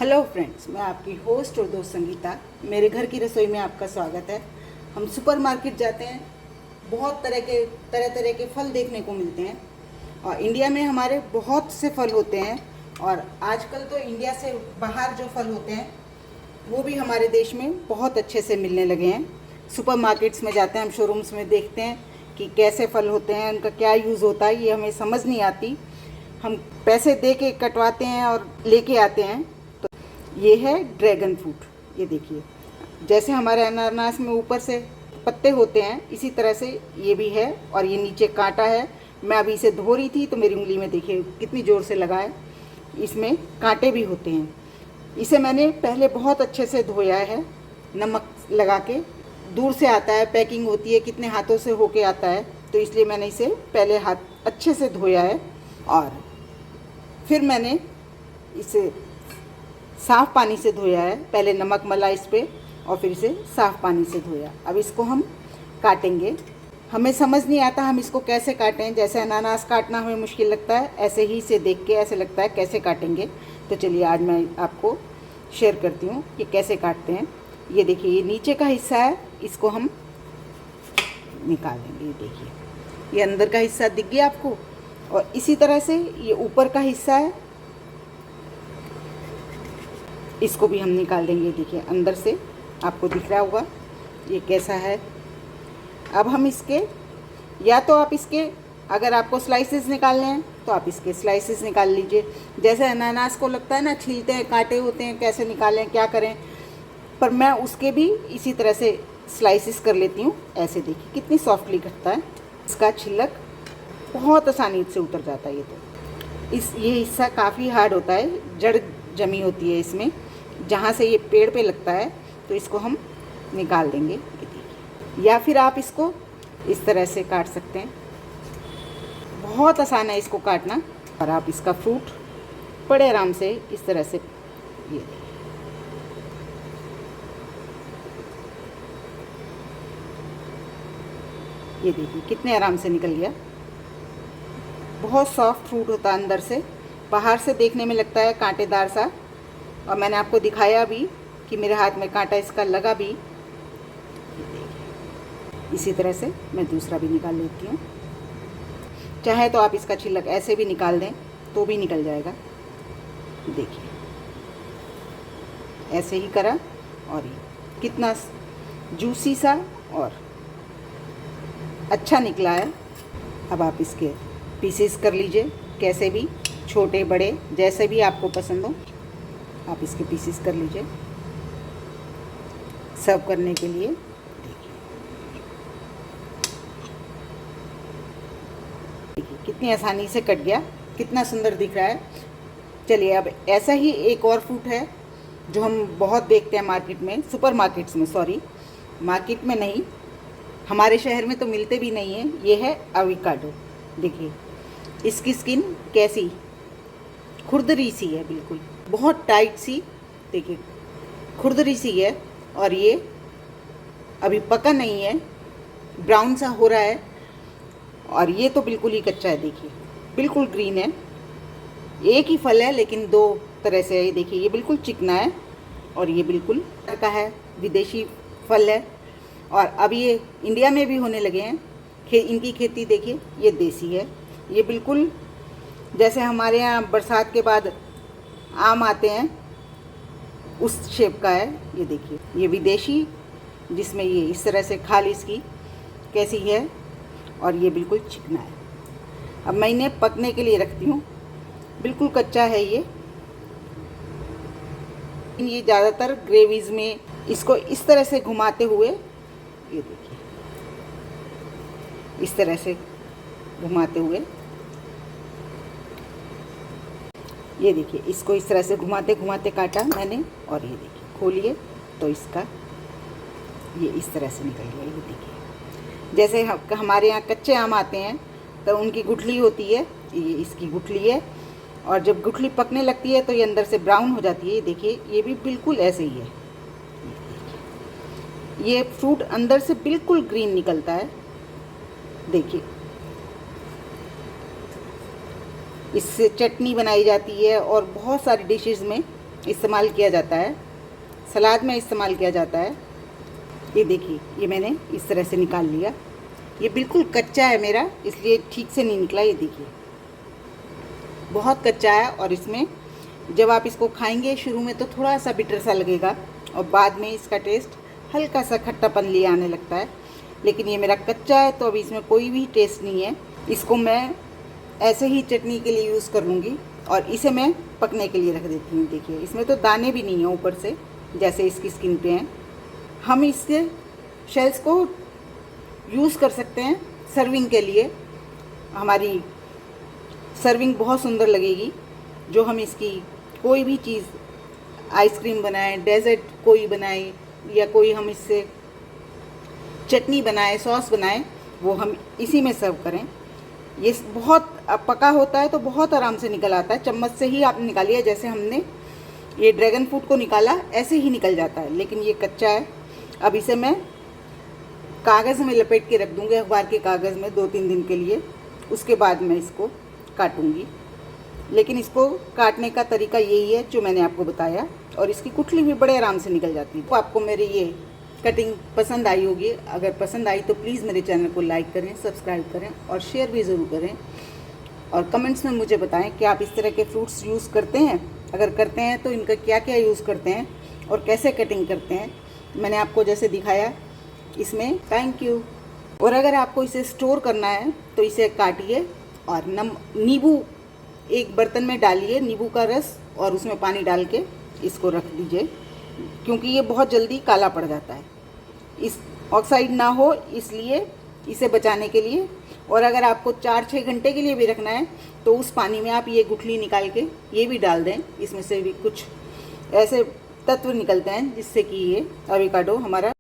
Hello friends, मैं आपकी host और दोस्त संगीता। मेरे घर की रसोई में आपका स्वागत है। हम सुपरमार्केट जाते हैं, बहुत तरह तरह के फल देखने को मिलते हैं और इंडिया में हमारे बहुत से फल होते हैं। और आजकल तो इंडिया से बाहर जो फल होते हैं वो भी हमारे देश में बहुत अच्छे से मिलने लगे हैं। सुपरमार्केट्स में जाते हैं, हम शोरूम्स में देखते हैं कि कैसे फल होते हैं, उनका क्या यूज़ होता है, ये हमें समझ नहीं आती। हम पैसे दे के कटवाते हैं और लेके आते हैं। ये है ड्रैगन फ्रूट। ये देखिए, जैसे हमारे अनानास में ऊपर से पत्ते होते हैं, इसी तरह से ये भी है और ये नीचे कांटा है। मैं अभी इसे धो रही थी तो मेरी उंगली में देखिए कितनी ज़ोर से लगा है, इसमें कांटे भी होते हैं। इसे मैंने पहले बहुत अच्छे से धोया है, नमक लगा के। दूर से आता है, पैकिंग होती है, कितने हाथों से होके आता है, तो इसलिए मैंने इसे पहले हाथ अच्छे से धोया है और फिर मैंने इसे साफ़ पानी से धोया है। पहले नमक मला इस पर और फिर इसे साफ़ पानी से धोया। अब इसको हम काटेंगे। हमें समझ नहीं आता हम इसको कैसे काटें। जैसे अनानास काटना हमें मुश्किल लगता है, ऐसे ही इसे देख के ऐसे लगता है कैसे काटेंगे। तो चलिए आज मैं आपको शेयर करती हूँ कि कैसे काटते हैं। ये देखिए, ये नीचे का हिस्सा है, इसको हम निकाल देंगे। ये देखिए, ये अंदर का हिस्सा दिख गया आपको, और इसी तरह से ये ऊपर का हिस्सा है, इसको भी हम निकाल देंगे। देखिए अंदर से आपको दिख रहा होगा ये कैसा है। अब हम इसके, या तो आप इसके, अगर आपको स्लाइसेस निकालने हैं तो आप इसके स्लाइसेस निकाल लीजिए। जैसे अनानास को लगता है ना, छीलते हैं, कांटे होते हैं, कैसे निकालें, क्या करें, पर मैं उसके भी इसी तरह से स्लाइसेस कर लेती हूँ। ऐसे देखिए कितनी सॉफ्टली कटता है। इसका छिलक बहुत आसानी से उतर जाता है। ये तो ये हिस्सा काफ़ी हार्ड होता है, जड़ जमी होती है इसमें, जहाँ से ये पेड़ पे लगता है, तो इसको हम निकाल देंगे। या फिर आप इसको इस तरह से काट सकते हैं, बहुत आसान है इसको काटना। और आप इसका फ्रूट बड़े आराम से इस तरह से, ये देखिए कितने आराम से निकल गया। बहुत सॉफ्ट फ्रूट होता है अंदर से, बाहर से देखने में लगता है कांटेदार सा, और मैंने आपको दिखाया भी कि मेरे हाथ में कांटा इसका लगा भी। इसी तरह से मैं दूसरा भी निकाल लेती हूँ। चाहे तो आप इसका छिलक ऐसे भी निकाल दें तो भी निकल जाएगा। देखिए ऐसे ही करा, और ये कितना जूसी सा और अच्छा निकला है। अब आप इसके पीसेस कर लीजिए, कैसे भी, छोटे बड़े जैसे भी आपको पसंद हो आप इसके पीसेस कर लीजिए सर्व करने के लिए। देखिए कितनी आसानी से कट गया, कितना सुंदर दिख रहा है। चलिए अब ऐसा ही एक और फ्रूट है जो हम बहुत देखते हैं मार्केट में, सुपर मार्केट्स में, सॉरी मार्केट में नहीं, हमारे शहर में तो मिलते भी नहीं है। ये है एवोकाडो। देखिए इसकी स्किन कैसी खुरदरी सी है, बिल्कुल बहुत टाइट सी, देखिए खुरदरी सी है। और ये अभी पका नहीं है, ब्राउन सा हो रहा है, और ये तो बिल्कुल ही कच्चा है। देखिए बिल्कुल ग्रीन है। एक ही फल है लेकिन दो तरह से है। देखिए ये बिल्कुल चिकना है और ये बिल्कुल का है, विदेशी फल है। और अब ये इंडिया में भी होने लगे हैं। इनकी खेती देखिए, ये देसी है। ये बिल्कुल जैसे हमारे यहाँ बरसात के बाद आम आते हैं उस शेप का है। ये देखिए, ये विदेशी, जिसमें ये इस तरह से खाल इसकी कैसी है, और ये बिल्कुल चिकना है। अब मैं इन्हें पकने के लिए रखती हूँ। बिल्कुल कच्चा है ये ज़्यादातर ग्रेवीज में इसको इस तरह से घुमाते हुए, ये देखिए इस तरह से घुमाते हुए, ये देखिए इसको इस तरह से घुमाते घुमाते काटा मैंने, और ये देखिए खोलिए तो इसका ये इस तरह से निकल गया। ये देखिए जैसे हमारे यहाँ कच्चे आम आते हैं तो उनकी गुठली होती है, ये इसकी गुठली है, और जब गुठली पकने लगती है तो ये अंदर से ब्राउन हो जाती है। ये देखिए ये भी बिल्कुल ऐसे ही है। ये फ्रूट अंदर से बिल्कुल ग्रीन निकलता है। देखिए इससे चटनी बनाई जाती है और बहुत सारी डिशेस में इस्तेमाल किया जाता है, सलाद में इस्तेमाल किया जाता है। ये देखिए, ये मैंने इस तरह से निकाल लिया। ये बिल्कुल कच्चा है मेरा, इसलिए ठीक से नहीं निकला। ये देखिए, बहुत कच्चा है और इसमें जब आप इसको खाएंगे शुरू में तो थोड़ा सा बिटर सा लगेगा और बाद में इसका टेस्ट हल्का सा खट्टापन लिए आने लगता है। लेकिन ये मेरा कच्चा है तो अभी इसमें कोई भी टेस्ट नहीं है। इसको मैं ऐसे ही चटनी के लिए यूज़ कर लूँगी और इसे मैं पकने के लिए रख देती हूँ। देखिए, इसमें तो दाने भी नहीं हैं ऊपर से, जैसे इसकी स्किन पे हैं। हम इसके शेल्स को यूज़ कर सकते हैं सर्विंग के लिए। हमारी सर्विंग बहुत सुंदर लगेगी जो हम इसकी कोई भी चीज़, आइसक्रीम बनाएं, डेजर्ट कोई बनाए या कोई हम इससे चटनी बनाए, सॉस बनाए, वो हम इसी में सर्व करें। ये बहुत पका होता है तो बहुत आराम से निकल आता है। चम्मच से ही आप निकालिए, जैसे हमने ये ड्रैगन फ्रूट को निकाला ऐसे ही निकल जाता है। लेकिन ये कच्चा है। अब इसे मैं कागज़ में लपेट के रख दूँगी, अखबार के कागज़ में 2-3 दिन के लिए। उसके बाद मैं इसको काटूँगी। लेकिन इसको काटने का तरीका यही है जो मैंने आपको बताया, और इसकी गुठली भी बड़े आराम से निकल जाती है। तो आपको मेरी ये कटिंग पसंद आई होगी। अगर पसंद आई तो प्लीज़ मेरे चैनल को लाइक करें, सब्सक्राइब करें और शेयर भी ज़रूर करें। और कमेंट्स में मुझे बताएं कि आप इस तरह के फ्रूट्स यूज़ करते हैं। अगर करते हैं तो इनका क्या क्या यूज़ करते हैं और कैसे कटिंग करते हैं, मैंने आपको जैसे दिखाया इसमें। Thank you. और अगर आपको इसे स्टोर करना है तो इसे काटिए और नींबू एक बर्तन में डालिए, नींबू का रस, और उसमें पानी डाल के इसको रख दीजिए, क्योंकि ये बहुत जल्दी काला पड़ जाता है। इस ऑक्साइड ना हो इसलिए, इसे बचाने के लिए। और अगर आपको 4-6 घंटे के लिए भी रखना है तो उस पानी में आप ये गुठली निकाल के ये भी डाल दें। इसमें से भी कुछ ऐसे तत्व निकलते हैं जिससे कि ये एवोकाडो हमारा